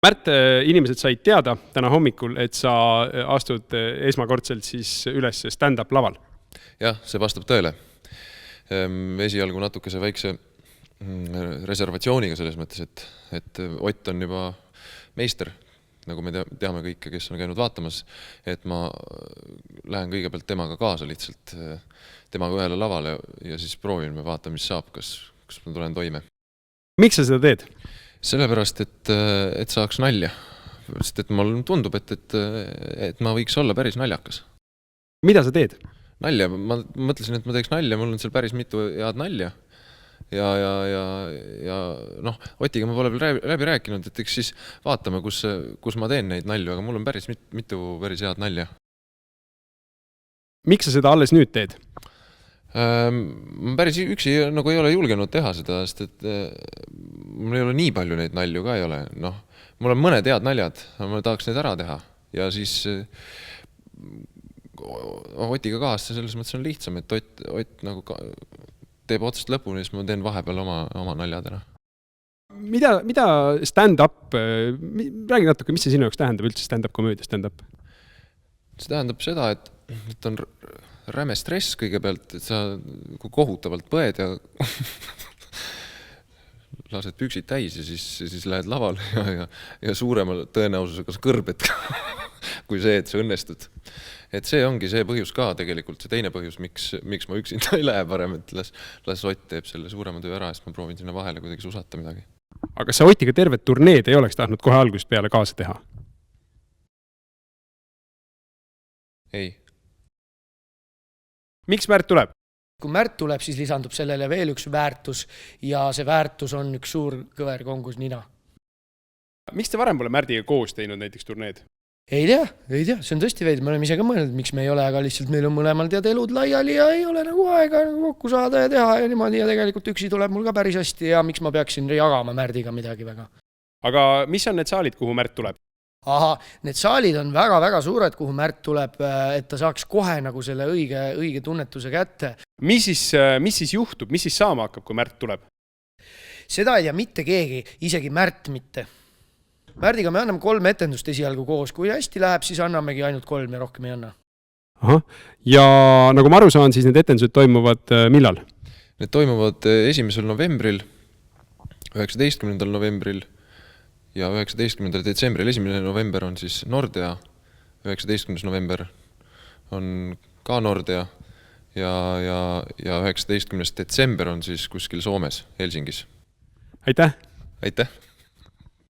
Märt, inimesed said teada täna hommikul, et sa astud esmakordselt siis üles stand-up laval. Jah, see vastab tõele. Esialgu natukese väikse reservatsiooniga selles mõttes, et Ott on juba meister, nagu me teame kõike, kes on käinud vaatamas, et ma lähen kõigepealt temaga kaasa lihtsalt temaga ühele lavale ja siis proovin, me vaatame, mis saab, kas ma tulen toime. Miks sa seda teed? Sellepärast, et saaks nalja. Sest et mulle tundub, et ma võiks olla päris naljakas. Mida sa teed? Nalja, ma mõtlesin, et ma teeks nalja, mul on seal päris mitu head nalja. Ja Otiga ma pole veel läbi rääkinud, et eks siis vaatame, kus ma teen neid nalju, aga mul on päris mitu päris head nalja. Miks sa seda alles nüüd teed? Ma päris üksi nagu ei ole julgenud teha seda, sest et mul ei ole nii palju neid nalju ka ei ole. Mul on mõned head naljad, ma tahaks neid ära teha. Ja siis Otiga kaasa selles mõttes on lihtsam, et Ott nagu teeb otsast lõpuni, siis ma teen vahepeal oma naljad ära. Mida stand-up, räägi natuke, mis see sinu jaoks tähendab üldse stand-up komöödia stand-up? See tähendab seda, et on räme stress kõigepealt, et sa kohutavalt põed ja lased püksid täis ja siis lähed laval ja suurema tõenäosusega sa kõrbed kui see, et sa õnnestud. Et see ongi see põhjus ka tegelikult, see teine põhjus, miks ma üksinda ei lähe parem, et las Ott teeb selle suurema töö ära, sest ma proovin sinna vahele kuidagi susata midagi. Aga sa Otiga tervet turneed ei oleks tahtnud kohe algusest peale kaasa teha? Ei. Miks Märt tuleb? Kui Märt tuleb, siis lisandub sellele veel üks väärtus ja see väärtus on üks suur kõver kongus nina. Miks te varem pole Märdiga koos teinud näiteks turneed? Ei tea, see on tõesti veidi, me oleme ise ka mõelnud, miks me ei ole, aga lihtsalt meil on mõlemal tead elud laiali ja ei ole nagu aega kokku saada ja teha ja niimoodi ja tegelikult üksi tuleb mul ka päris hästi ja miks ma peaksin jagama Märdiga midagi väga. Aga mis on need saalid, kuhu Märt tuleb? Need saalid on väga-väga suured, kuhu Märt tuleb, et ta saaks kohe nagu selle õige tunnetuse kätte. Mis siis juhtub, mis siis saama hakkab, kui Märt tuleb? Seda ei tea mitte keegi, isegi Märt mitte. Märdiga me anname 3 etendust esialgu koos, kui hästi läheb, siis annamegi ainult 3 ja rohkem ei anna. Ja nagu ma aru saan, siis need etendused toimuvad millal? Need toimuvad 1. novembril, 19. novembril ja 19. detsembril. 1. november on siis Nordea, 19. november on ka Nordea ja 19. detsember on siis kuskil Soomes, Helsingis. Aitäh! Aitäh!